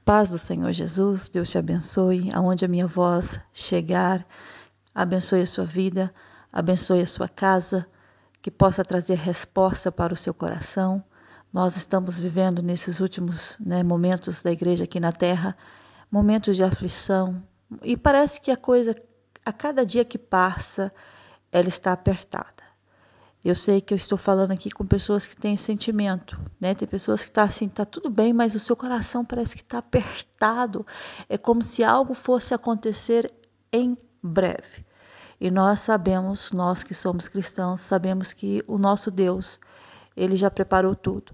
paz do Senhor Jesus, Deus te abençoe, aonde a minha voz chegar, abençoe a sua vida, abençoe a sua casa, que possa trazer resposta para o seu coração. Nós estamos vivendo nesses últimos momentos da igreja aqui na terra, momentos de aflição, e parece que a coisa, a cada dia que passa, ela está apertada. Eu sei que eu estou falando aqui com pessoas que têm sentimento, né? Tem pessoas que estão assim, tá tudo bem, mas o seu coração parece que está apertado. É como se algo fosse acontecer em breve. E nós sabemos, nós que somos cristãos, sabemos que o nosso Deus, ele já preparou tudo.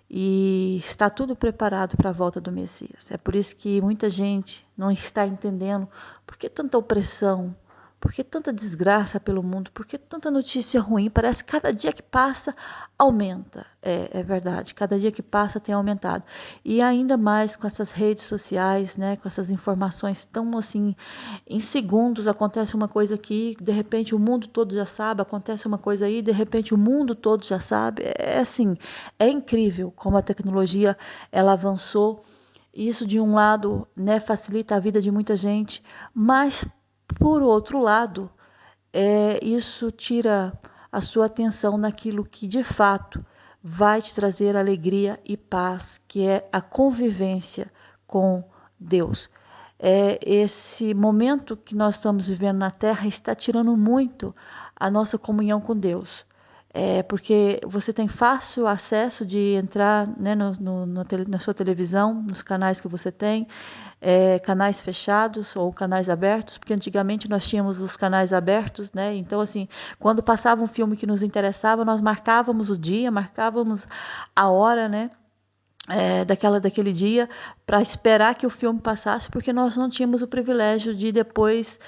E está tudo preparado para a volta do Messias. É por isso que muita gente não está entendendo por que tanta opressão, por que tanta desgraça pelo mundo? Por que tanta notícia ruim? Parece que cada dia que passa aumenta. É verdade, cada dia que passa tem aumentado. E ainda mais com essas redes sociais, né, com essas informações tão assim, em segundos acontece uma coisa aqui, de repente o mundo todo já sabe, acontece uma coisa aí, de repente o mundo todo já sabe. É assim, é incrível como a tecnologia ela avançou. Isso de um lado, né, facilita a vida de muita gente, mas por outro lado, isso tira a sua atenção naquilo que de fato vai te trazer alegria e paz, que é a convivência com Deus. Esse momento que nós estamos vivendo na Terra está tirando muito a nossa comunhão com Deus. Porque você tem fácil acesso de entrar, né, na sua televisão, nos canais que você tem, canais fechados ou canais abertos, porque antigamente nós tínhamos os canais abertos, né? Então, assim, quando passava um filme que nos interessava, nós marcávamos o dia, marcávamos a hora, né? Daquele dia para esperar que o filme passasse, porque nós não tínhamos o privilégio de depois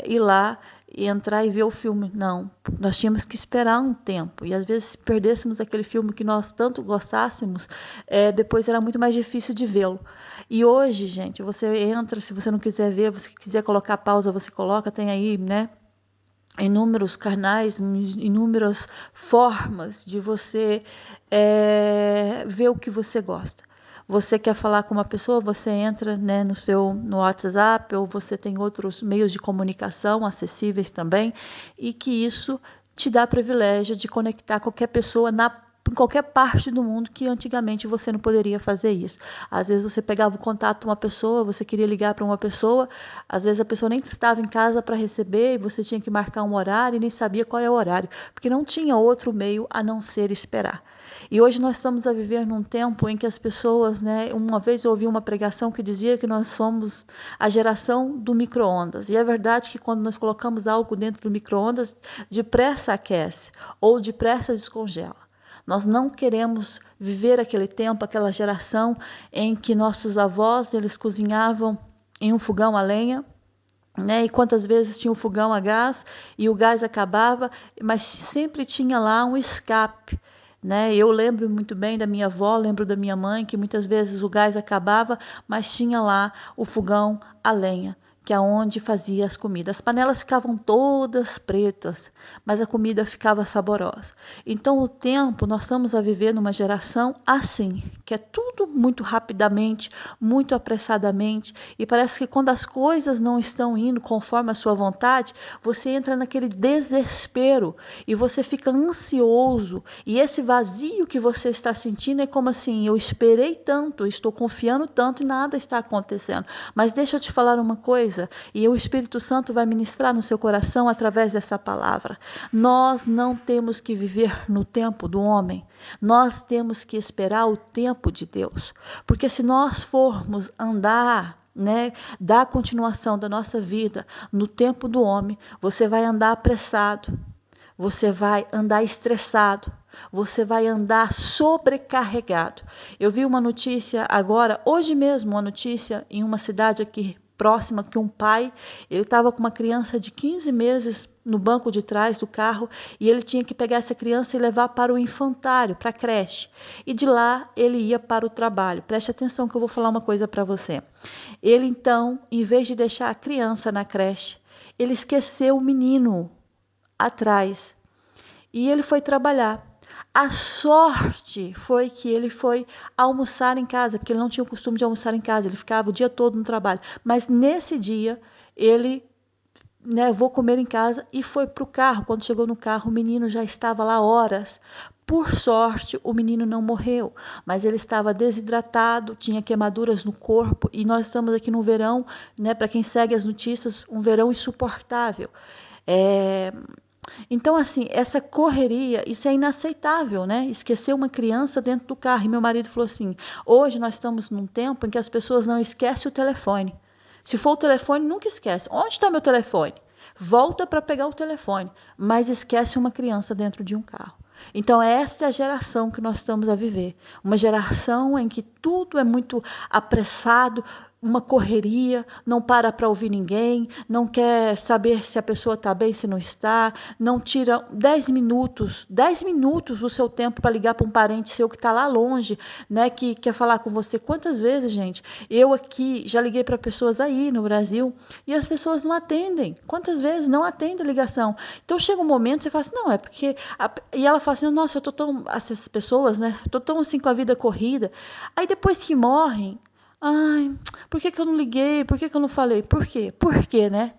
ir lá e entrar e ver o filme. Não, nós tínhamos que esperar um tempo, e às vezes se perdêssemos aquele filme que nós tanto gostássemos, depois era muito mais difícil de vê-lo. E hoje, gente, você entra, se você não quiser ver, você quiser colocar pausa, você coloca, tem aí, né, inúmeros canais, inúmeras formas de você ver o que você gosta. Você quer falar com uma pessoa, você entra, né, no WhatsApp, ou você tem outros meios de comunicação acessíveis também, e que isso te dá privilégio de conectar qualquer pessoa em qualquer parte do mundo, que antigamente você não poderia fazer isso. Às vezes você pegava o contato de uma pessoa, você queria ligar para uma pessoa, às vezes a pessoa nem estava em casa para receber, e você tinha que marcar um horário e nem sabia qual é o horário, porque não tinha outro meio a não ser esperar. E hoje nós estamos a viver num tempo em que as pessoas, né, uma vez eu ouvi uma pregação que dizia que nós somos a geração do micro-ondas. E é verdade que quando nós colocamos algo dentro do micro-ondas, depressa aquece ou depressa descongela. Nós não queremos viver aquele tempo, aquela geração em que nossos avós, eles cozinhavam em um fogão a lenha, né? E quantas vezes tinha um fogão a gás e o gás acabava, mas sempre tinha lá um escape, né? Eu lembro muito bem da minha avó, lembro da minha mãe, que muitas vezes o gás acabava, mas tinha lá o fogão a lenha, que é onde fazia as comidas. As panelas ficavam todas pretas, mas a comida ficava saborosa. Então, o tempo, nós estamos a viver numa geração assim, que é tudo muito rapidamente, muito apressadamente, e parece que quando as coisas não estão indo conforme a sua vontade, você entra naquele desespero e você fica ansioso, e esse vazio que você está sentindo é como assim, eu esperei tanto, estou confiando tanto e nada está acontecendo. Mas deixa eu te falar uma coisa, e o Espírito Santo vai ministrar no seu coração através dessa palavra. Nós não temos que viver no tempo do homem, nós temos que esperar o tempo de Deus, porque se nós formos andar, né, dar continuação da nossa vida no tempo do homem, você vai andar apressado, você vai andar estressado, você vai andar sobrecarregado. Eu vi uma notícia agora, hoje mesmo, uma notícia em uma cidade aqui próxima, que um pai, ele estava com uma criança de 15 meses no banco de trás do carro, e ele tinha que pegar essa criança e levar para o infantário, para a creche. E de lá ele ia para o trabalho. Preste atenção que eu vou falar uma coisa para você. Ele então, em vez de deixar a criança na creche, ele esqueceu o menino atrás. E ele foi trabalhar. A sorte foi que ele foi almoçar em casa, porque ele não tinha o costume de almoçar em casa, ele ficava o dia todo no trabalho. Mas nesse dia, ele, vou comer em casa, e foi para o carro. Quando chegou no carro, o menino já estava lá horas. Por sorte, o menino não morreu, mas ele estava desidratado, tinha queimaduras no corpo, e nós estamos aqui no verão, para quem segue as notícias, um verão insuportável. Então, assim, essa correria, isso é inaceitável, né? Esquecer uma criança dentro do carro. E meu marido falou assim, hoje nós estamos num tempo em que as pessoas não esquecem o telefone. Se for o telefone, nunca esquece. Onde está meu telefone? Volta para pegar o telefone, mas esquece uma criança dentro de um carro. Então, essa é a geração que nós estamos a viver. Uma geração em que tudo é muito apressado, uma correria, não para ouvir ninguém, não quer saber se a pessoa está bem, se não está, não tira 10 minutos do seu tempo para ligar para um parente seu que está lá longe, que quer falar com você. Quantas vezes, gente, eu aqui já liguei para pessoas aí no Brasil e as pessoas não atendem. Quantas vezes não atendem a ligação? Então chega um momento, você fala assim, não, é porque... E ela fala assim, nossa, eu tô tão... Essas pessoas, tô tão assim com a vida corrida. Aí depois que morrem, ai, por que eu não liguei? Por que eu não falei? Por quê? Por quê, né?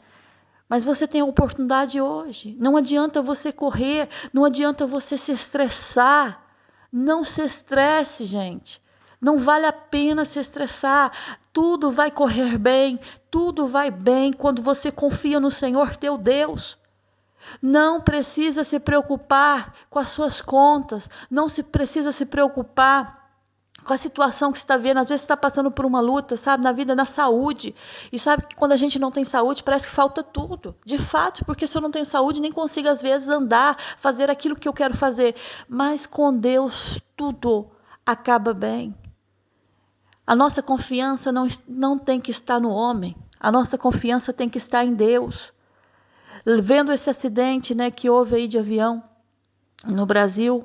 Mas você tem a oportunidade hoje. Não adianta você correr, não adianta você se estressar. Não se estresse, gente. Não vale a pena se estressar. Tudo vai correr bem, tudo vai bem quando você confia no Senhor teu Deus. Não precisa se preocupar com as suas contas, não se precisa se preocupar com a situação que você está vendo. Às vezes você está passando por uma luta, sabe, na vida, na saúde. E sabe que quando a gente não tem saúde, parece que falta tudo. De fato, porque se eu não tenho saúde, nem consigo às vezes andar, fazer aquilo que eu quero fazer. Mas com Deus, tudo acaba bem. A nossa confiança não tem que estar no homem. A nossa confiança tem que estar em Deus. Vendo esse acidente, que houve aí de avião no Brasil,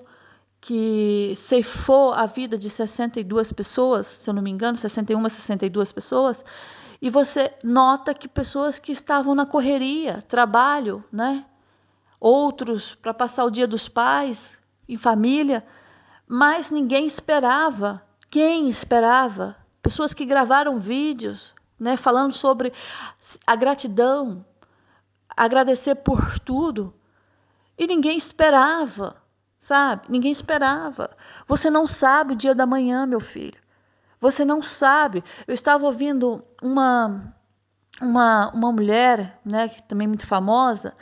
que ceifou a vida de 62 pessoas, se eu não me engano, 61, 62 pessoas, e você nota que pessoas que estavam na correria, trabalho, outros para passar o Dia dos Pais em família, mas ninguém esperava. Quem esperava? Pessoas que gravaram vídeos, falando sobre a gratidão, agradecer por tudo, e ninguém esperava. Sabe? Ninguém esperava. Você não sabe o dia da manhã, meu filho. Você não sabe. Eu estava ouvindo uma mulher, que também é muito famosa,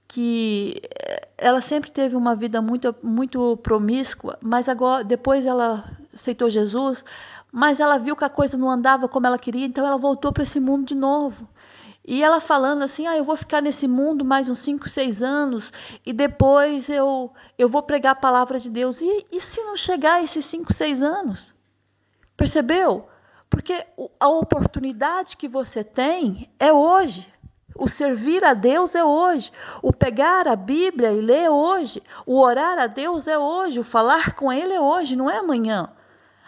que ela sempre teve uma vida muito, muito promíscua, mas agora, depois ela aceitou Jesus, mas ela viu que a coisa não andava como ela queria, então ela voltou para esse mundo de novo. E ela falando assim, eu vou ficar nesse mundo mais uns 5, 6 anos e depois eu vou pregar a palavra de Deus. E se não chegar a esses 5, 6 anos? Percebeu? Porque a oportunidade que você tem é hoje. O servir a Deus é hoje. O pegar a Bíblia e ler é hoje. O orar a Deus é hoje. O falar com Ele é hoje, não é amanhã.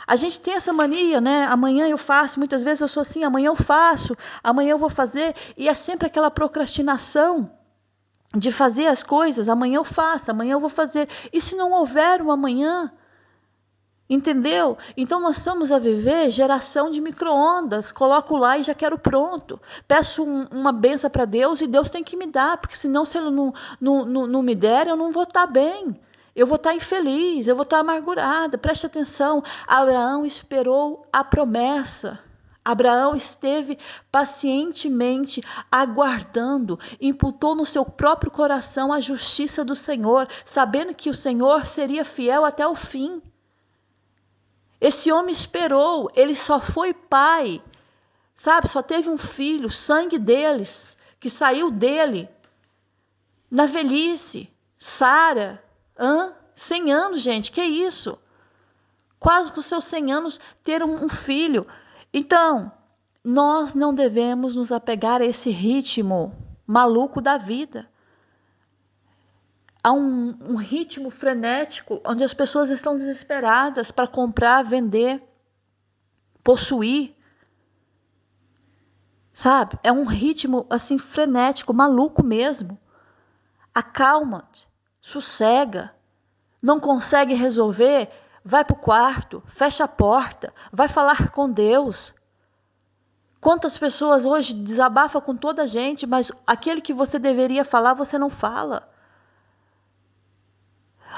A gente tem essa mania, amanhã eu faço, muitas vezes eu sou assim, amanhã eu faço, amanhã eu vou fazer, e é sempre aquela procrastinação de fazer as coisas, amanhã eu faço, amanhã eu vou fazer, e se não houver um amanhã? Entendeu? Então nós estamos a viver geração de micro-ondas, coloco lá e já quero pronto, peço uma benção para Deus e Deus tem que me dar, porque senão se Ele não me der, eu não vou estar bem. Eu vou estar infeliz, eu vou estar amargurada. Preste atenção, Abraão esperou a promessa. Abraão esteve pacientemente aguardando, imputou no seu próprio coração a justiça do Senhor, sabendo que o Senhor seria fiel até o fim. Esse homem esperou, ele só foi pai, sabe? Só teve um filho, sangue deles, que saiu dele na velhice. Sara, 100 anos, gente, que isso? Quase com seus 100 anos ter um filho. Então, nós não devemos nos apegar a esse ritmo maluco da vida. Há um ritmo frenético onde as pessoas estão desesperadas para comprar, vender, possuir. Sabe? É um ritmo assim frenético, maluco mesmo. Acalma-te, sossega. Não consegue resolver? Vai para o quarto, fecha a porta, vai falar com Deus. Quantas pessoas hoje desabafam com toda a gente, mas aquele que você deveria falar, você não fala.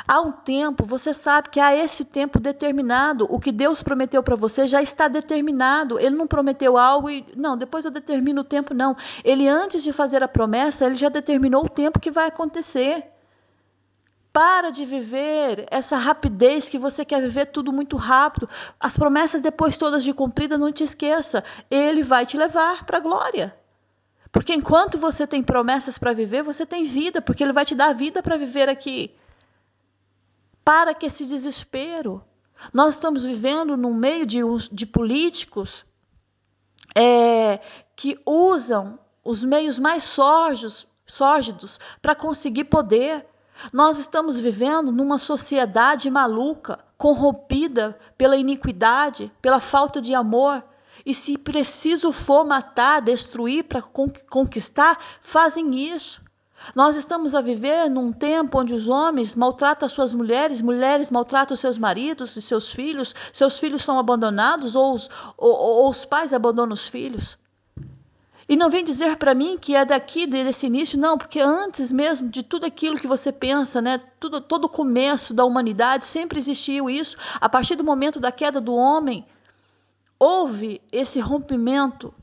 Há um tempo, você sabe que há esse tempo determinado. O que Deus prometeu para você já está determinado. Ele não prometeu algo e, não, depois eu determino o tempo, não. Ele, antes de fazer a promessa, ele já determinou o tempo que vai acontecer. Para de viver essa rapidez que você quer viver tudo muito rápido. As promessas depois todas de cumprida, não te esqueça. Ele vai te levar para a glória. Porque enquanto você tem promessas para viver, você tem vida, porque ele vai te dar vida para viver aqui. Para que esse desespero. Nós estamos vivendo no meio de políticos que usam os meios mais sórdidos para conseguir poder. Nós estamos vivendo numa sociedade maluca, corrompida pela iniquidade, pela falta de amor. E se preciso for matar, destruir para conquistar, fazem isso. Nós estamos a viver num tempo onde os homens maltratam as suas mulheres, mulheres maltratam os seus maridos e seus filhos são abandonados ou os pais abandonam os filhos. E não vem dizer para mim que é daqui, desse início, não, porque antes mesmo de tudo aquilo que você pensa, né, todo o começo da humanidade, sempre existiu isso. A partir do momento da queda do homem, houve esse rompimento.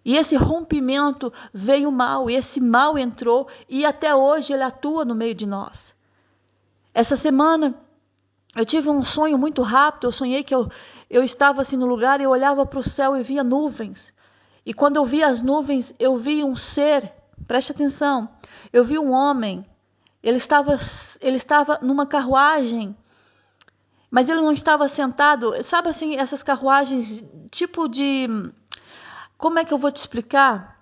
E esse rompimento veio o mal, e esse mal entrou, e até hoje ele atua no meio de nós. Essa semana, eu tive um sonho muito rápido, eu sonhei que eu estava assim no lugar, e eu olhava para o céu e via nuvens. E quando eu vi as nuvens, eu vi um ser, preste atenção, eu vi um homem, ele estava numa carruagem, mas ele não estava sentado, sabe assim, essas carruagens tipo de... Como é que eu vou te explicar?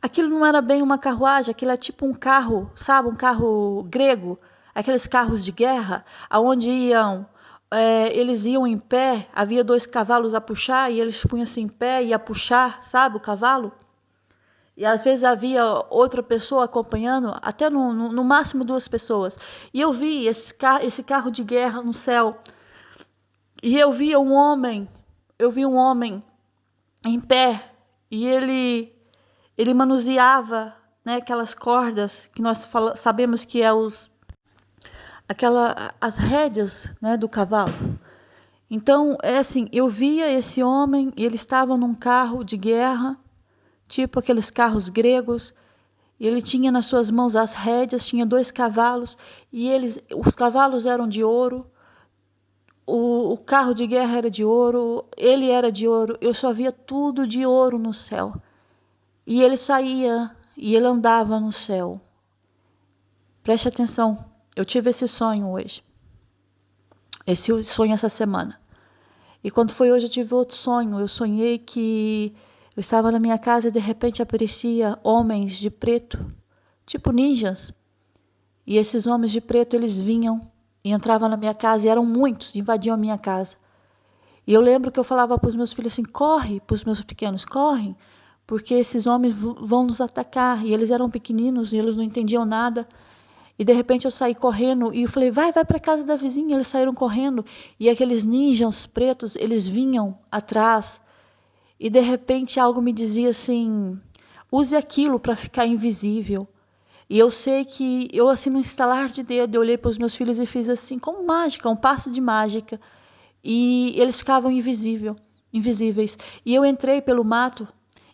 Aquilo não era bem uma carruagem, aquilo é tipo um carro, sabe? Um carro grego, aqueles carros de guerra, aonde eles iam em pé, havia 2 cavalos a puxar e eles punham-se em pé e a puxar, sabe, o cavalo? E às vezes havia outra pessoa acompanhando, até no máximo 2 pessoas. E eu vi esse carro de guerra no céu. E eu vi um homem em pé, e ele manuseava, né, aquelas cordas que nós sabemos que é as rédeas, né, do cavalo. Então, é assim, eu via esse homem, ele estava num carro de guerra, tipo aqueles carros gregos, e ele tinha nas suas mãos as rédeas, tinha 2 cavalos, e os cavalos eram de ouro, o carro de guerra era de ouro, ele era de ouro, eu só via tudo de ouro no céu. E ele saía e ele andava no céu. Preste atenção, eu tive esse sonho hoje. Esse sonho essa semana. E quando foi hoje eu tive outro sonho. Eu sonhei que eu estava na minha casa e de repente aparecia homens de preto, tipo ninjas. E esses homens de preto, eles vinham e entravam na minha casa, e eram muitos, invadiam a minha casa. E eu lembro que eu falava para os meus filhos assim, corre, para os meus pequenos, correm, porque esses homens vão nos atacar. E eles eram pequeninos e eles não entendiam nada. E de repente eu saí correndo e eu falei, vai para a casa da vizinha. Eles saíram correndo e aqueles ninjas pretos, eles vinham atrás. E de repente algo me dizia assim, use aquilo para ficar invisível. E eu sei que eu assim no estalar de dedo, eu olhei para os meus filhos e fiz assim, como mágica, um passo de mágica. E eles ficavam invisíveis. E eu entrei pelo mato.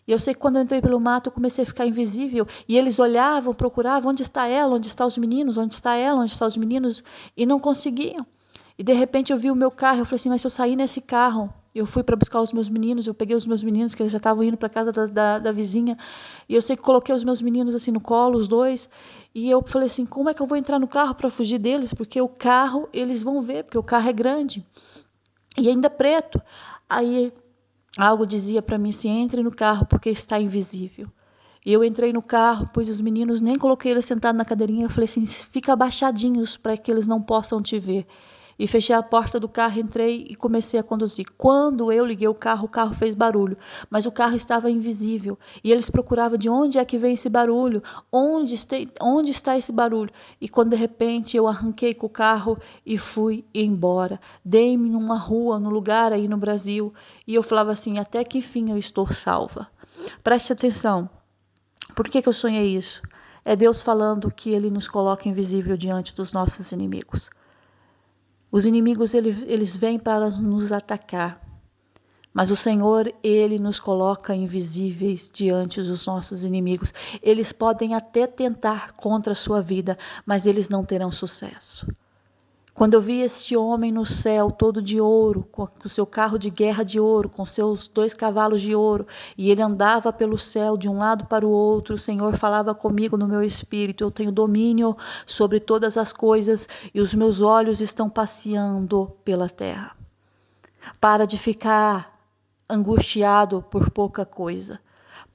E eu sei que quando eu entrei pelo mato, eu comecei a ficar invisível. E eles olhavam, procuravam, onde está ela, onde estão os meninos, onde está ela, onde estão os meninos, e não conseguiam. E de repente eu vi o meu carro, eu falei assim, mas se eu sair nesse carro, eu fui para buscar os meus meninos, eu peguei os meus meninos, que eles já estavam indo para a casa da vizinha, e eu sei que coloquei os meus meninos assim no colo, os 2, e eu falei assim, como é que eu vou entrar no carro para fugir deles? Porque o carro, eles vão ver, porque o carro é grande, e ainda preto. Aí algo dizia para mim assim, entre no carro porque está invisível. E eu entrei no carro, pus os meninos, nem coloquei eles sentados na cadeirinha, eu falei assim, fica abaixadinhos para que eles não possam te ver. e fechei a porta do carro, entrei e comecei a conduzir. Quando eu liguei o carro fez barulho, mas o carro estava invisível e eles procuravam de onde é que vem esse barulho, onde está esse barulho. E quando de repente eu arranquei com o carro e fui embora, dei-me numa rua, num lugar aí no Brasil, e eu falava assim, até que enfim eu estou salva. Preste atenção, por que eu sonhei isso? É Deus falando que Ele nos coloca invisível diante dos nossos inimigos. Os inimigos, eles vêm para nos atacar. Mas o Senhor, Ele nos coloca invisíveis diante dos nossos inimigos. Eles podem até tentar contra a sua vida, mas eles não terão sucesso. Quando eu vi este homem no céu, todo de ouro, com o seu carro de guerra de ouro, com seus 2 cavalos de ouro, e ele andava pelo céu de um lado para o outro, o Senhor falava comigo no meu espírito, eu tenho domínio sobre todas as coisas e os meus olhos estão passeando pela terra. Para de ficar angustiado por pouca coisa.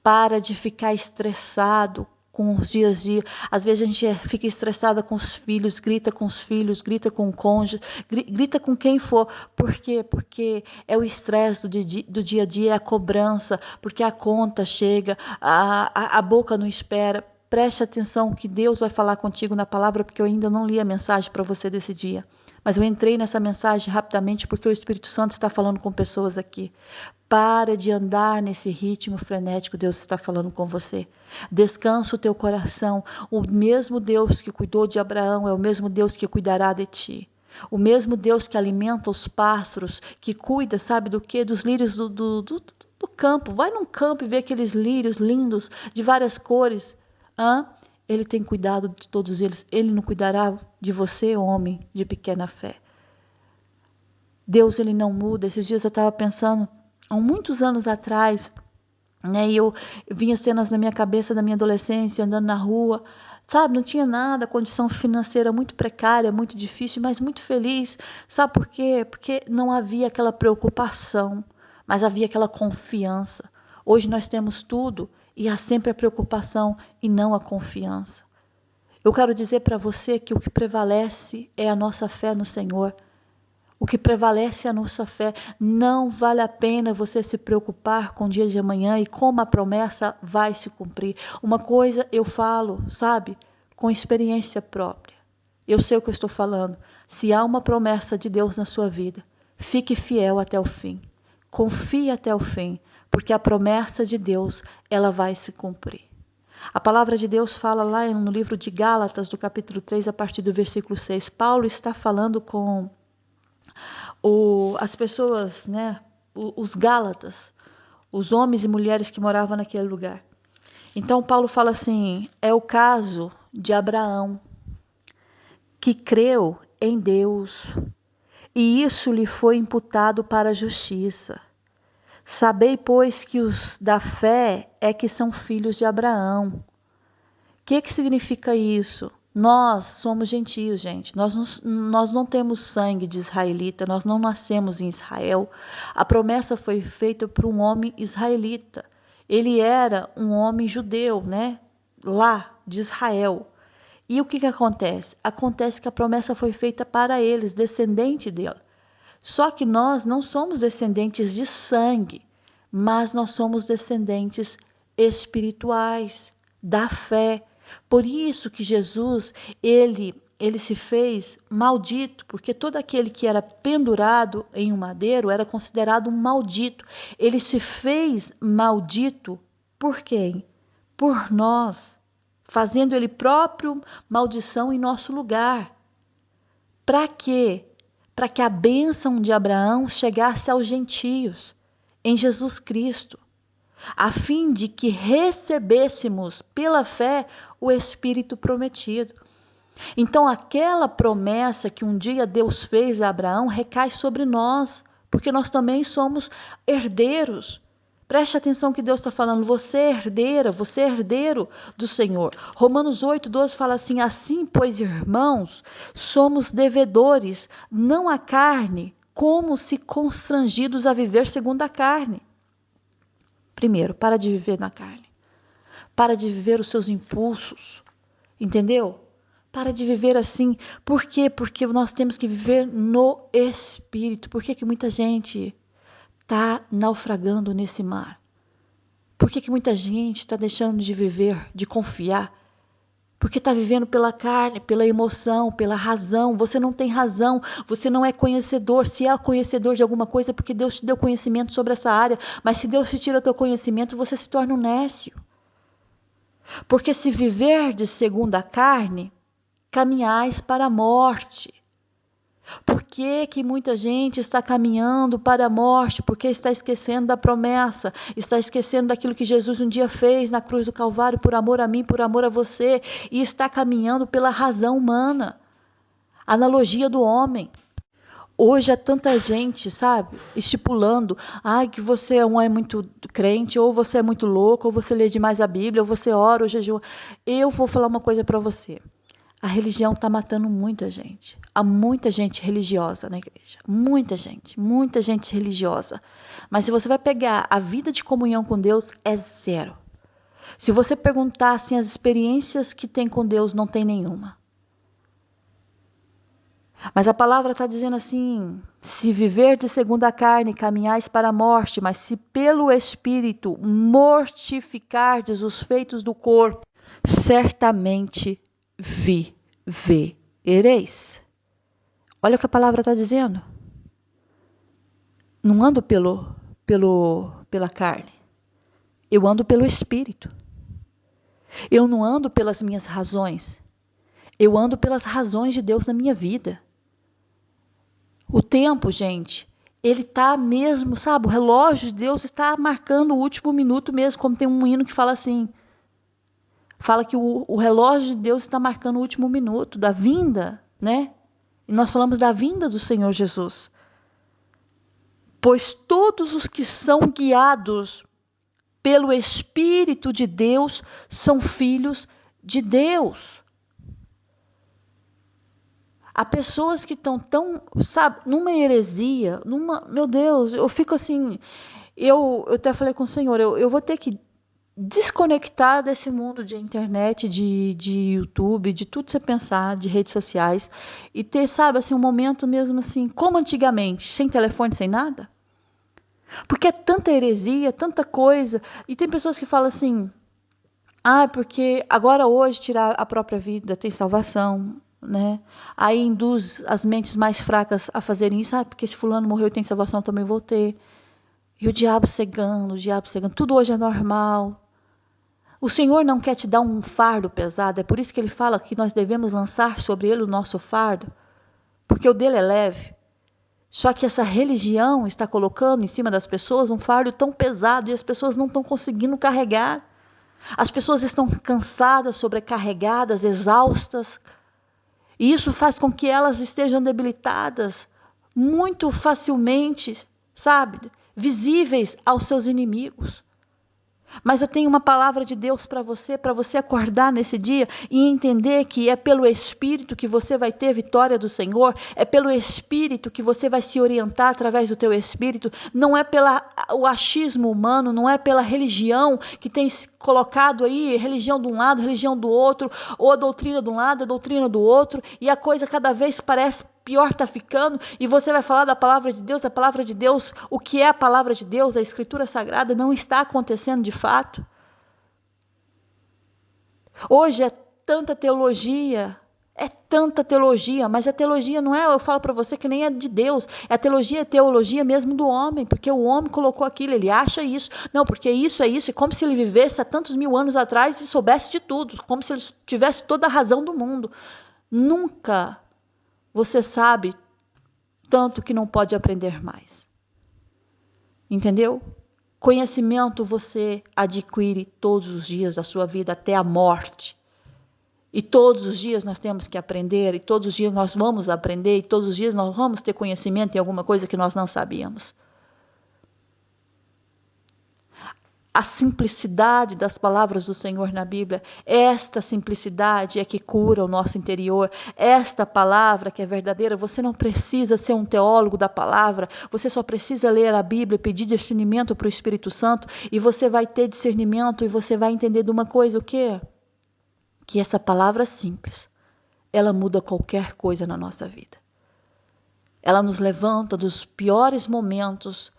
Para de ficar estressado com os dias de... Às vezes a gente fica estressada com os filhos, grita com os filhos, grita com o cônjuge, grita com quem for. Por quê? Porque é o estresse do dia a dia, é a cobrança, porque a conta chega, a boca não espera. Preste atenção que Deus vai falar contigo na palavra, porque eu ainda não li a mensagem para você desse dia. Mas eu entrei nessa mensagem rapidamente porque o Espírito Santo está falando com pessoas aqui. Para de andar nesse ritmo frenético, Deus está falando com você. Descansa o teu coração. O mesmo Deus que cuidou de Abraão é o mesmo Deus que cuidará de ti. O mesmo Deus que alimenta os pássaros, que cuida, sabe do quê? Dos lírios do campo. Vai num campo e vê aqueles lírios lindos, de várias cores. Ele tem cuidado de todos eles. Ele não cuidará de você, homem de pequena fé. Deus, ele não muda. Esses dias eu estava pensando, há muitos anos atrás, né, e eu vinha cenas na minha cabeça da minha adolescência, andando na rua, sabe, não tinha nada, condição financeira muito precária, muito difícil, mas muito feliz. Sabe por quê? Porque não havia aquela preocupação, mas havia aquela confiança. Hoje nós temos tudo e há sempre a preocupação e não a confiança. Eu quero dizer para você que o que prevalece é a nossa fé no Senhor. O que prevalece é a nossa fé. Não vale a pena você se preocupar com o dia de amanhã e como a promessa vai se cumprir. Uma coisa eu falo, sabe, com experiência própria. Eu sei o que eu estou falando. Se há uma promessa de Deus na sua vida, fique fiel até o fim. Confie até o fim, porque a promessa de Deus, ela vai se cumprir. A palavra de Deus fala lá no livro de Gálatas, do capítulo 3, a partir do versículo 6. Paulo está falando com as pessoas, né, os Gálatas, os homens e mulheres que moravam naquele lugar. Então Paulo fala assim, é o caso de Abraão, que creu em Deus, e isso lhe foi imputado para a justiça. Sabei, pois, que os da fé é que são filhos de Abraão. O que significa isso? Nós somos gentios, gente. Nós não temos sangue de israelita, nós não nascemos em Israel. A promessa foi feita por um homem israelita. Ele era um homem judeu, né? Lá de Israel. E o que acontece? Acontece que a promessa foi feita para eles, descendente dele. Só que nós não somos descendentes de sangue, mas nós somos descendentes espirituais, da fé. Por isso que Jesus, ele se fez maldito, porque todo aquele que era pendurado em um madeiro era considerado um maldito. Ele se fez maldito por quem? Por nós, fazendo ele próprio maldição em nosso lugar. Para quê? Para que a bênção de Abraão chegasse aos gentios, em Jesus Cristo, a fim de que recebêssemos pela fé o Espírito prometido. Então aquela promessa que um dia Deus fez a Abraão recai sobre nós, porque nós também somos herdeiros. Preste atenção que Deus está falando, você é herdeira, você é herdeiro do Senhor. Romanos 8:12 fala assim, assim, pois, irmãos, somos devedores, não à carne, como se constrangidos a viver segundo a carne. Primeiro, para de viver na carne. Para de viver os seus impulsos, entendeu? Para de viver assim. Por quê? Porque nós temos que viver no Espírito. Por que que muita gente está naufragando nesse mar? Por que que muita gente está deixando de viver, de confiar? Porque está vivendo pela carne, pela emoção, pela razão. Você não tem razão, você não é conhecedor. Se é conhecedor de alguma coisa, é porque Deus te deu conhecimento sobre essa área. Mas se Deus te tira o teu conhecimento, você se torna um nécio. Porque se viverdes segundo a carne, caminhais para a morte. Por que que muita gente está caminhando para a morte? Porque está esquecendo da promessa, está esquecendo daquilo que Jesus um dia fez na cruz do Calvário por amor a mim, por amor a você, e está caminhando pela razão humana, analogia do homem. Hoje há tanta gente, sabe, estipulando, que você é muito crente, ou você é muito louco, ou você lê demais a Bíblia, ou você ora, ou jejua. Eu vou falar uma coisa para você. A religião está matando muita gente. Há muita gente religiosa na igreja. Muita gente religiosa. Mas se você vai pegar a vida de comunhão com Deus, é zero. Se você perguntar assim, as experiências que tem com Deus, não tem nenhuma. Mas a palavra está dizendo assim, se viverdes segundo a carne, caminhais para a morte, mas se pelo Espírito mortificardes os feitos do corpo, certamente vivereis. Olha o que a palavra está dizendo. Não ando pela carne. Eu ando pelo Espírito. Eu não ando pelas minhas razões. Eu ando pelas razões de Deus na minha vida. O tempo, gente, ele está mesmo, sabe? O relógio de Deus está marcando o último minuto mesmo, como tem um hino que fala assim. Fala que o relógio de Deus está marcando o último minuto da vinda, né? E nós falamos da vinda do Senhor Jesus. Pois todos os que são guiados pelo Espírito de Deus são filhos de Deus. Há pessoas que estão tão, sabe, numa heresia, meu Deus, eu fico assim, eu até falei com o Senhor, eu vou ter que desconectar desse mundo de internet, de YouTube, de tudo que você pensar, de redes sociais, e ter, sabe, assim, um momento mesmo assim, como antigamente, sem telefone, sem nada. Porque é tanta heresia, tanta coisa, e tem pessoas que falam assim, porque agora hoje tirar a própria vida tem salvação, né? Aí induz as mentes mais fracas a fazerem isso, porque se fulano morreu e tem salvação, eu também vou ter. E o diabo cegando, tudo hoje é normal. O Senhor não quer te dar um fardo pesado, é por isso que Ele fala que nós devemos lançar sobre Ele o nosso fardo, porque o dele é leve. Só que essa religião está colocando em cima das pessoas um fardo tão pesado e as pessoas não estão conseguindo carregar. As pessoas estão cansadas, sobrecarregadas, exaustas, e isso faz com que elas estejam debilitadas muito facilmente, sabe? Visíveis aos seus inimigos. Mas eu tenho uma palavra de Deus para você acordar nesse dia e entender que é pelo Espírito que você vai ter vitória do Senhor, é pelo Espírito que você vai se orientar através do teu Espírito, não é pelo achismo humano, não é pela religião que tem colocado aí, religião de um lado, religião do outro, ou a doutrina de um lado, a doutrina do outro, e a coisa cada vez parece pior está ficando, e você vai falar da palavra de Deus, a palavra de Deus, o que é a palavra de Deus, a Escritura Sagrada, não está acontecendo de fato. Hoje é tanta teologia, mas a teologia não é, eu falo para você que nem é de Deus, a teologia mesmo do homem, porque o homem colocou aquilo, ele acha isso, não, porque isso é isso, é como se ele vivesse há tantos mil anos atrás e soubesse de tudo, como se ele tivesse toda a razão do mundo. Nunca você sabe tanto que não pode aprender mais. Entendeu? Conhecimento você adquire todos os dias da sua vida até a morte. E todos os dias nós temos que aprender, e todos os dias nós vamos aprender, e todos os dias nós vamos ter conhecimento em alguma coisa que nós não sabíamos. A simplicidade das palavras do Senhor na Bíblia, esta simplicidade é que cura o nosso interior, esta palavra que é verdadeira, você não precisa ser um teólogo da palavra, você só precisa ler a Bíblia, pedir discernimento para o Espírito Santo, e você vai ter discernimento, e você vai entender de uma coisa, o quê? Que essa palavra simples, ela muda qualquer coisa na nossa vida. Ela nos levanta dos piores momentos,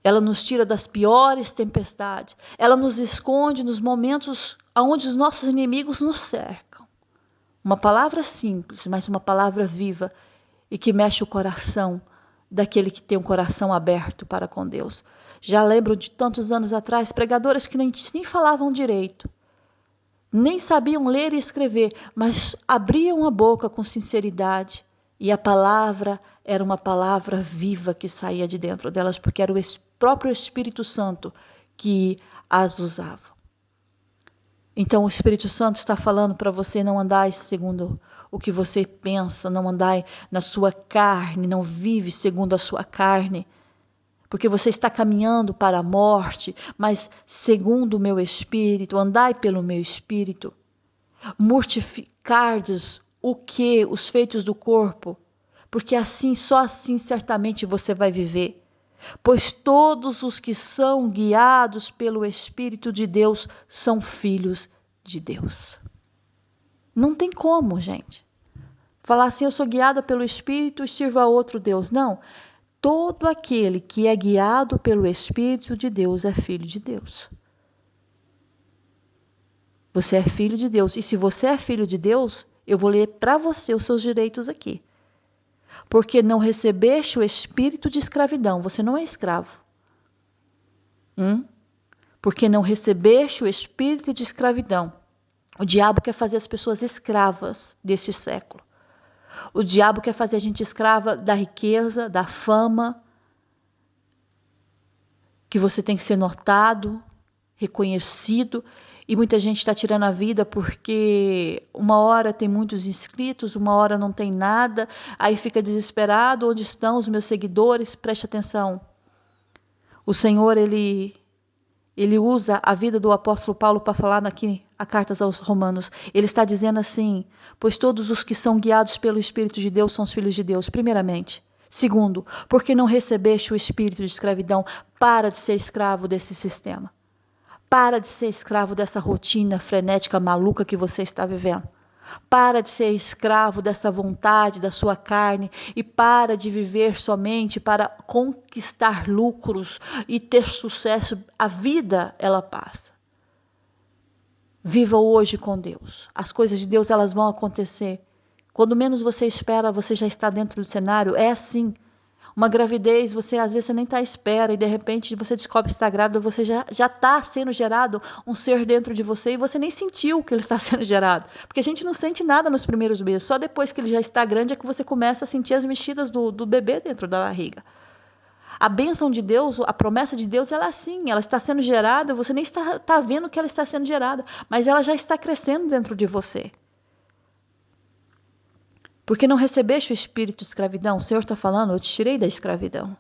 ela nos tira das piores tempestades, ela nos esconde nos momentos onde os nossos inimigos nos cercam. Uma palavra simples, mas uma palavra viva e que mexe o coração daquele que tem um coração aberto para com Deus. Já lembro de tantos anos atrás, pregadoras que nem falavam direito, nem sabiam ler e escrever, mas abriam a boca com sinceridade e a palavra era uma palavra viva que saía de dentro delas, porque era o próprio Espírito Santo que as usava. Então o Espírito Santo está falando para você não andar segundo o que você pensa, não andar na sua carne, não vive segundo a sua carne, porque você está caminhando para a morte, mas segundo o meu Espírito, andai pelo meu Espírito, mortificardes o que? Os feitos do corpo, porque assim, só assim certamente você vai viver. Pois todos os que são guiados pelo Espírito de Deus são filhos de Deus. Não tem como, gente. Falar assim, eu sou guiada pelo Espírito e sirvo a outro Deus. Não. Todo aquele que é guiado pelo Espírito de Deus é filho de Deus. Você é filho de Deus. E se você é filho de Deus, eu vou ler para você os seus direitos aqui. Porque não recebeste o espírito de escravidão. Você não é escravo. Porque não recebeste o espírito de escravidão. O diabo quer fazer as pessoas escravas deste século. O diabo quer fazer a gente escrava da riqueza, da fama, que você tem que ser notado, reconhecido. E muita gente está tirando a vida porque uma hora tem muitos inscritos, uma hora não tem nada, aí fica desesperado, onde estão os meus seguidores? Preste atenção. O Senhor, Ele usa a vida do apóstolo Paulo para falar aqui a cartas aos Romanos. Ele está dizendo assim, pois todos os que são guiados pelo Espírito de Deus são os filhos de Deus, primeiramente. Segundo, porque não recebeste o espírito de escravidão, para de ser escravo desse sistema. Para de ser escravo dessa rotina frenética, maluca que você está vivendo. Para de ser escravo dessa vontade da sua carne e para de viver somente para conquistar lucros e ter sucesso. A vida, ela passa. Viva hoje com Deus. As coisas de Deus, elas vão acontecer. Quando menos você espera, você já está dentro do cenário. É assim. Uma gravidez, você às vezes você nem está à espera e de repente você descobre que está grávida, você já está sendo gerado um ser dentro de você e você nem sentiu que ele está sendo gerado. Porque a gente não sente nada nos primeiros meses, só depois que ele já está grande é que você começa a sentir as mexidas do bebê dentro da barriga. A bênção de Deus, a promessa de Deus, ela é assim, ela está sendo gerada, você nem está vendo que ela está sendo gerada, mas ela já está crescendo dentro de você. Porque não recebeste o espírito de escravidão, o Senhor está falando, eu te tirei da escravidão.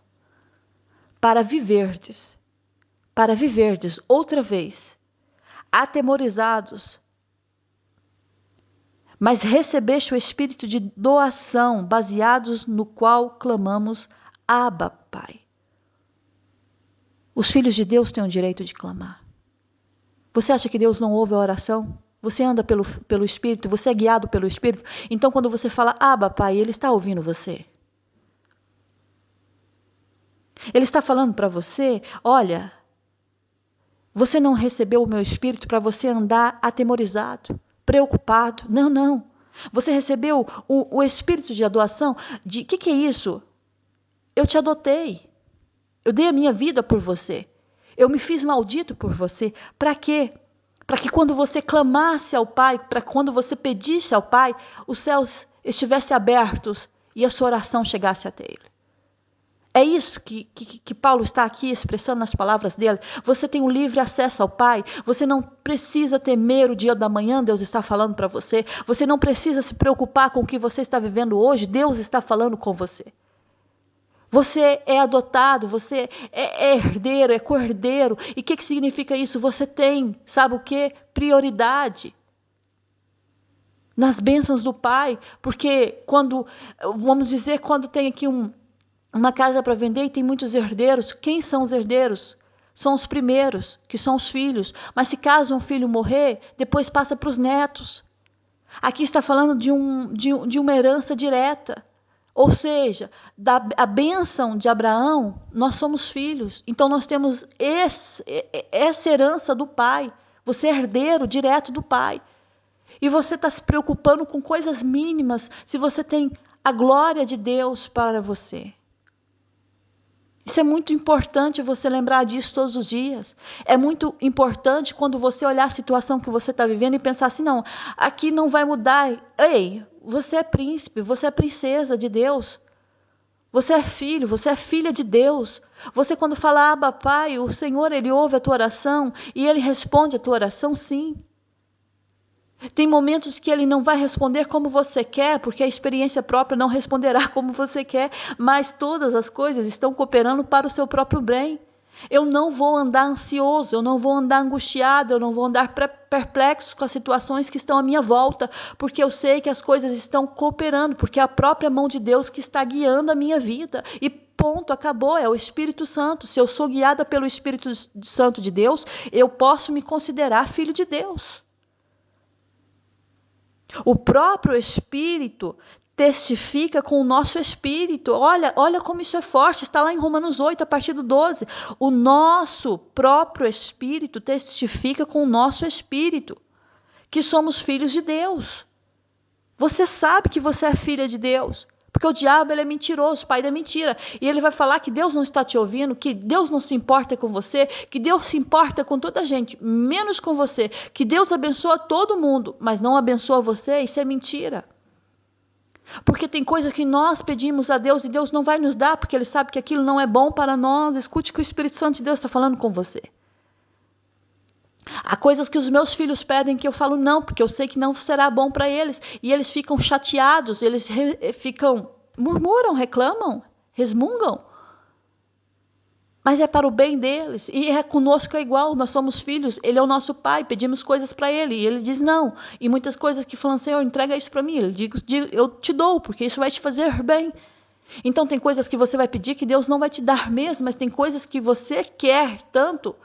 Para viverdes outra vez, atemorizados, mas recebeste o espírito de doação, baseados no qual clamamos, Abba, Pai. Os filhos de Deus têm o direito de clamar. Você acha que Deus não ouve a oração? Você anda pelo Espírito, você é guiado pelo Espírito. Então, quando você fala, Abba, Pai, Ele está ouvindo você. Ele está falando para você, olha, você não recebeu o meu Espírito para você andar atemorizado, preocupado. Não, não. Você recebeu o Espírito de adoção. O que é isso? Eu te adotei. Eu dei a minha vida por você. Eu me fiz maldito por você. Para quê? Para que quando você clamasse ao Pai, para quando você pedisse ao Pai, os céus estivessem abertos e a sua oração chegasse até Ele. É isso que Paulo está aqui expressando nas palavras dele. Você tem um livre acesso ao Pai. Você não precisa temer o dia da manhã, Deus está falando para você. Você não precisa se preocupar com o que você está vivendo hoje, Deus está falando com você. Você é adotado, você é herdeiro, é cordeiro. E o que significa isso? Você tem, sabe o quê? Prioridade nas bênçãos do Pai. Porque quando tem aqui uma casa para vender e tem muitos herdeiros, quem são os herdeiros? São os primeiros, que são os filhos. Mas se caso um filho morrer, depois passa para os netos. Aqui está falando de uma herança direta. Ou seja, a bênção de Abraão, nós somos filhos. Então nós temos essa herança do pai. Você é herdeiro direto do pai. E você está se preocupando com coisas mínimas se você tem a glória de Deus para você. Isso é muito importante você lembrar disso todos os dias. É muito importante quando você olhar a situação que você está vivendo e pensar assim, não, aqui não vai mudar. Ei, você é príncipe, você é princesa de Deus. Você é filho, você é filha de Deus. Você quando fala, Abba, Pai, o Senhor, Ele ouve a tua oração e Ele responde a tua oração, sim. Tem momentos que Ele não vai responder como você quer, porque a experiência própria não responderá como você quer, mas todas as coisas estão cooperando para o seu próprio bem. Eu não vou andar ansioso, eu não vou andar angustiado, eu não vou andar perplexo com as situações que estão à minha volta, porque eu sei que as coisas estão cooperando, porque é a própria mão de Deus que está guiando a minha vida. E ponto, acabou, é o Espírito Santo. Se eu sou guiada pelo Espírito Santo de Deus, eu posso me considerar filho de Deus. O próprio Espírito testifica com o nosso espírito. Olha como isso é forte, está lá em Romanos 8, a partir do 12. O nosso próprio espírito testifica com o nosso espírito que somos filhos de Deus. Você sabe que você é filha de Deus, porque o diabo ele é mentiroso, pai da mentira, e ele vai falar que Deus não está te ouvindo, que Deus não se importa com você, que Deus se importa com toda a gente, menos com você, que Deus abençoa todo mundo, mas não abençoa você. Isso é mentira. Porque tem coisas que nós pedimos a Deus e Deus não vai nos dar, porque Ele sabe que aquilo não é bom para nós. Escute o que o Espírito Santo de Deus está falando com você. Há coisas que os meus filhos pedem que eu falo não, porque eu sei que não será bom para eles. E eles ficam chateados, eles murmuram, reclamam, resmungam. Mas é para o bem deles. E conosco é igual, nós somos filhos, Ele é o nosso pai, pedimos coisas para Ele, e Ele diz não. E muitas coisas que falam, Senhor, entrega isso para mim. Ele diz, eu te dou, porque isso vai te fazer bem. Então tem coisas que você vai pedir que Deus não vai te dar mesmo, mas tem coisas que você quer tanto,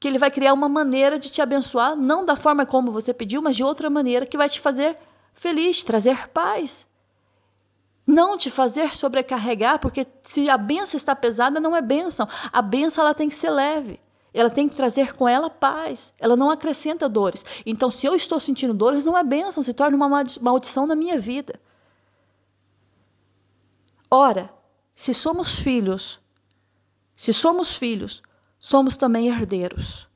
que Ele vai criar uma maneira de te abençoar, não da forma como você pediu, mas de outra maneira que vai te fazer feliz, trazer paz. Não te fazer sobrecarregar, porque se a bênção está pesada, não é bênção. A bênção ela tem que ser leve. Ela tem que trazer com ela paz. Ela não acrescenta dores. Então, se eu estou sentindo dores, não é bênção, se torna uma maldição na minha vida. Ora, se somos filhos, somos também herdeiros.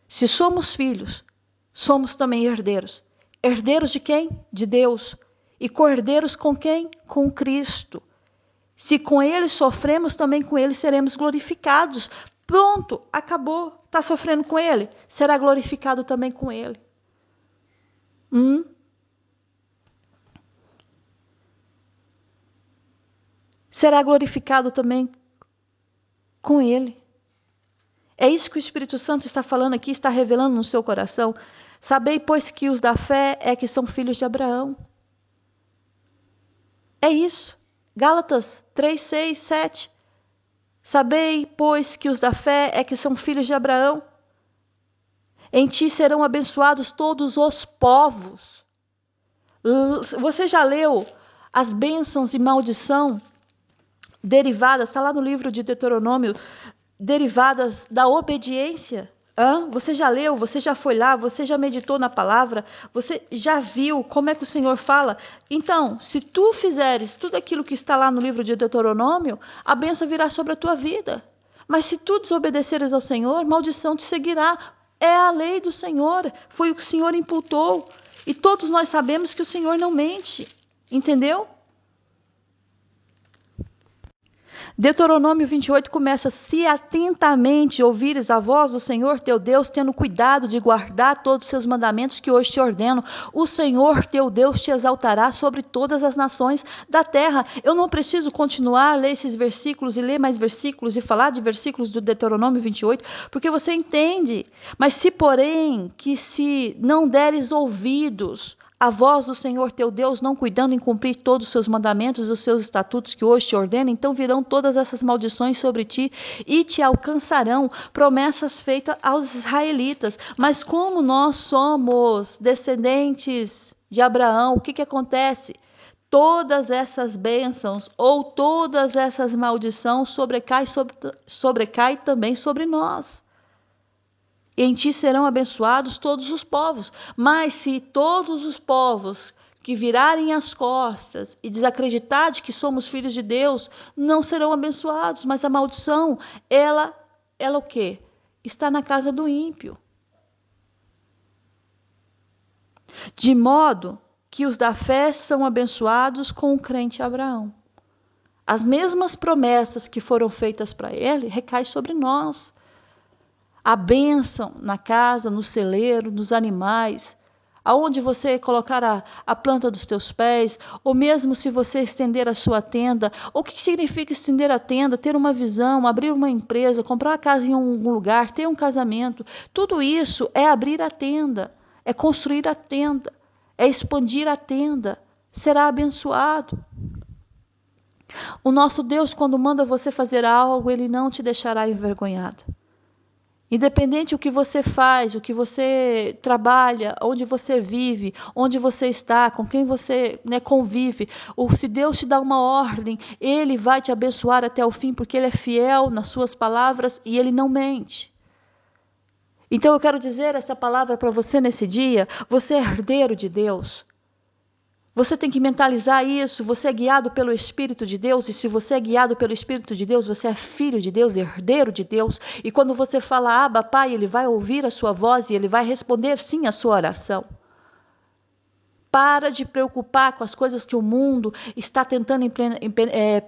Se somos filhos, somos também herdeiros. Herdeiros de quem? De Deus. E co-herdeiros com quem? Com Cristo. Se com Ele sofremos, também com Ele seremos glorificados. Pronto, acabou. Está sofrendo com Ele? Será glorificado também com Ele. Será glorificado também com Ele. É isso que o Espírito Santo está falando aqui, está revelando no seu coração. Sabei, pois, que os da fé é que são filhos de Abraão. É isso. Gálatas 3, 6, 7. Sabei, pois, que os da fé é que são filhos de Abraão. Em ti serão abençoados todos os povos. Você já leu as bênçãos e maldição derivadas, está lá no livro de Deuteronômio, derivadas da obediência? Você já leu, você já foi lá, você já meditou na palavra, você já viu como é que o Senhor fala? Então, se tu fizeres tudo aquilo que está lá no livro de Deuteronômio, a bênção virá sobre a tua vida. Mas se tu desobedeceres ao Senhor, maldição te seguirá. É a lei do Senhor, foi o que o Senhor imputou. E todos nós sabemos que o Senhor não mente, entendeu? Deuteronômio 28 começa, se atentamente ouvires a voz do Senhor teu Deus, tendo cuidado de guardar todos os seus mandamentos que hoje te ordeno, o Senhor teu Deus te exaltará sobre todas as nações da terra. Eu não preciso continuar a ler esses versículos e ler mais versículos e falar de versículos do Deuteronômio 28, porque você entende. Mas se não deres ouvidos a voz do Senhor teu Deus, não cuidando em cumprir todos os seus mandamentos, os seus estatutos que hoje te ordena, então virão todas essas maldições sobre ti e te alcançarão, promessas feitas aos israelitas. Mas como nós somos descendentes de Abraão, o que acontece? Todas essas bênçãos ou todas essas maldições sobrecai também sobre nós. Em ti serão abençoados todos os povos. Mas se todos os povos que virarem as costas e desacreditar de que somos filhos de Deus, não serão abençoados. Mas a maldição, ela o quê? Está na casa do ímpio. De modo que os da fé são abençoados com o crente Abraão. As mesmas promessas que foram feitas para ele recaem sobre nós. A bênção na casa, no celeiro, nos animais, aonde você colocar a planta dos teus pés, ou mesmo se você estender a sua tenda. O que significa estender a tenda? Ter uma visão, abrir uma empresa, comprar uma casa em algum lugar, ter um casamento. Tudo isso é abrir a tenda, é construir a tenda, é expandir a tenda. Será abençoado. O nosso Deus, quando manda você fazer algo, Ele não te deixará envergonhado. Independente do que você faz, o que você trabalha, onde você vive, onde você está, com quem você convive, ou se Deus te dá uma ordem, Ele vai te abençoar até o fim, porque Ele é fiel nas suas palavras e Ele não mente. Então eu quero dizer essa palavra para você nesse dia. Você é herdeiro de Deus. Você tem que mentalizar isso. Você é guiado pelo Espírito de Deus. E se você é guiado pelo Espírito de Deus, você é filho de Deus, herdeiro de Deus. E quando você fala, Abba, Pai, Ele vai ouvir a sua voz e Ele vai responder sim à sua oração. Para de preocupar com as coisas que o mundo está tentando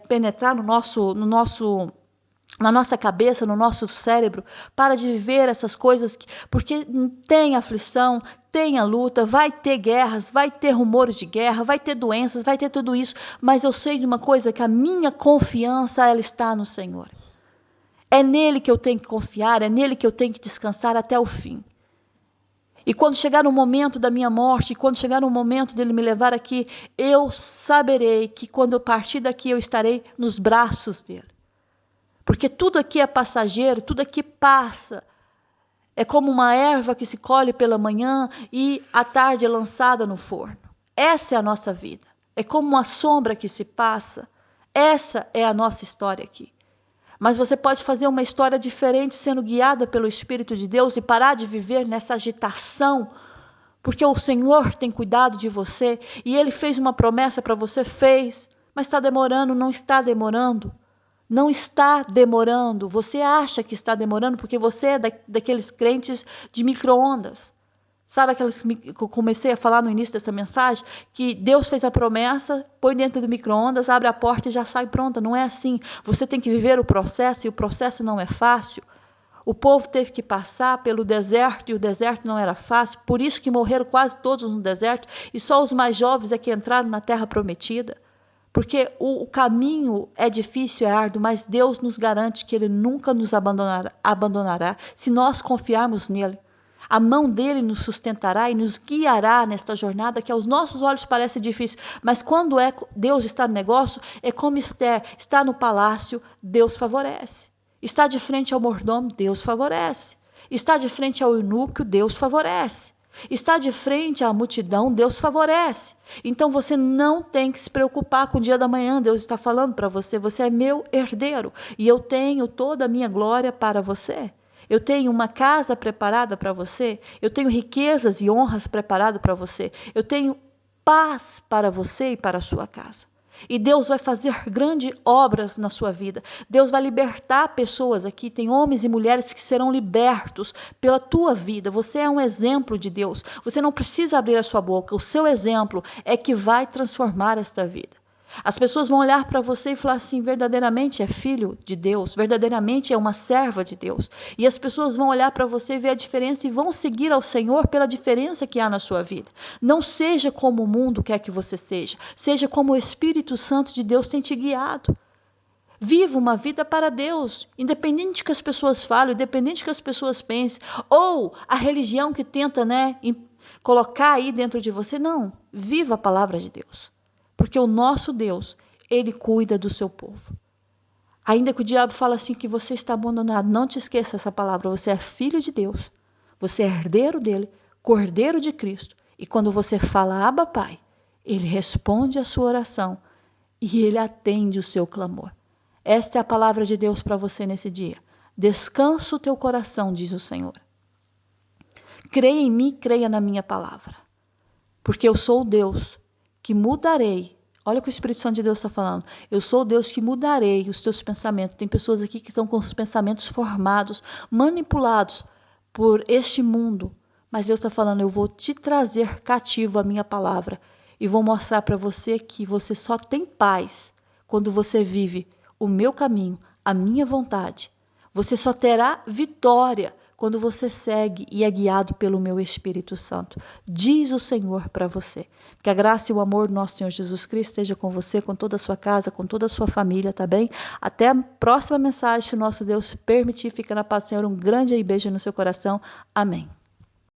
penetrar na nossa cabeça, no nosso cérebro. Para de viver essas coisas, porque tem aflição, tem a luta, vai ter guerras, vai ter rumores de guerra, vai ter doenças, vai ter tudo isso. Mas eu sei de uma coisa, que a minha confiança ela está no Senhor. É nele que eu tenho que confiar, é nele que eu tenho que descansar até o fim. E quando chegar o momento da minha morte, quando chegar o momento dele me levar aqui, eu saberei que quando eu partir daqui, eu estarei nos braços dele. Porque tudo aqui é passageiro, tudo aqui passa. É como uma erva que se colhe pela manhã e à tarde é lançada no forno. Essa é a nossa vida. É como uma sombra que se passa. Essa é a nossa história aqui. Mas você pode fazer uma história diferente sendo guiada pelo Espírito de Deus e parar de viver nessa agitação, porque o Senhor tem cuidado de você e Ele fez uma promessa para você, fez, mas está demorando, não está demorando. Não está demorando. Você acha que está demorando porque você é daqueles crentes de micro-ondas. Sabe aquelas que eu comecei a falar no início dessa mensagem? Que Deus fez a promessa, põe dentro do micro-ondas, abre a porta e já sai pronta. Não é assim. Você tem que viver o processo e o processo não é fácil. O povo teve que passar pelo deserto e o deserto não era fácil. Por isso que morreram quase todos no deserto e só os mais jovens é que entraram na terra prometida. Porque o caminho é difícil, é árduo, mas Deus nos garante que Ele nunca nos abandonará se nós confiarmos nele. A mão dele nos sustentará e nos guiará nesta jornada que aos nossos olhos parece difícil. Mas quando Deus está no negócio, é como Esther, está no palácio, Deus favorece. Está de frente ao mordomo, Deus favorece. Está de frente ao eunuco, Deus favorece. Está de frente à multidão, Deus favorece. Então você não tem que se preocupar com o dia da manhã. Deus está falando para você, você é meu herdeiro e eu tenho toda a minha glória para você. Eu tenho uma casa preparada para você, eu tenho riquezas e honras preparadas para você, eu tenho paz para você e para a sua casa. E Deus vai fazer grandes obras na sua vida. Deus vai libertar pessoas aqui. Tem homens e mulheres que serão libertos pela tua vida. Você é um exemplo de Deus. Você não precisa abrir a sua boca. O seu exemplo é que vai transformar esta vida. As pessoas vão olhar para você e falar assim, verdadeiramente é filho de Deus, verdadeiramente é uma serva de Deus. E as pessoas vão olhar para você e ver a diferença e vão seguir ao Senhor pela diferença que há na sua vida. Não seja como o mundo quer que você seja, seja como o Espírito Santo de Deus tem te guiado. Viva uma vida para Deus, independente do que as pessoas falem, independente do que as pessoas pensem, ou a religião que tenta colocar aí dentro de você. Não, viva a palavra de Deus. Porque o nosso Deus, Ele cuida do seu povo. Ainda que o diabo fale assim que você está abandonado, não te esqueça essa palavra. Você é filho de Deus, você é herdeiro dele, cordeiro de Cristo E quando você fala, Abba, Pai, Ele responde a sua oração e Ele atende o seu clamor. Esta é a palavra de Deus para você nesse dia. Descansa o teu coração, diz o Senhor. Creia em mim, creia na minha palavra. Porque eu sou o Deus que mudarei. Olha o que o Espírito Santo de Deus está falando. Eu sou o Deus que mudarei os teus pensamentos. Tem pessoas aqui que estão com os pensamentos formados, manipulados por este mundo. Mas Deus está falando, eu vou te trazer cativo a minha palavra. E vou mostrar para você que você só tem paz quando você vive o meu caminho, a minha vontade. Você só terá vitória quando você segue e é guiado pelo meu Espírito Santo. Diz o Senhor para você. Que a graça e o amor do nosso Senhor Jesus Cristo esteja com você, com toda a sua casa, com toda a sua família, tá bem? Até a próxima mensagem, se o nosso Deus permitir. Fica na paz, Senhor. Um grande beijo no seu coração. Amém.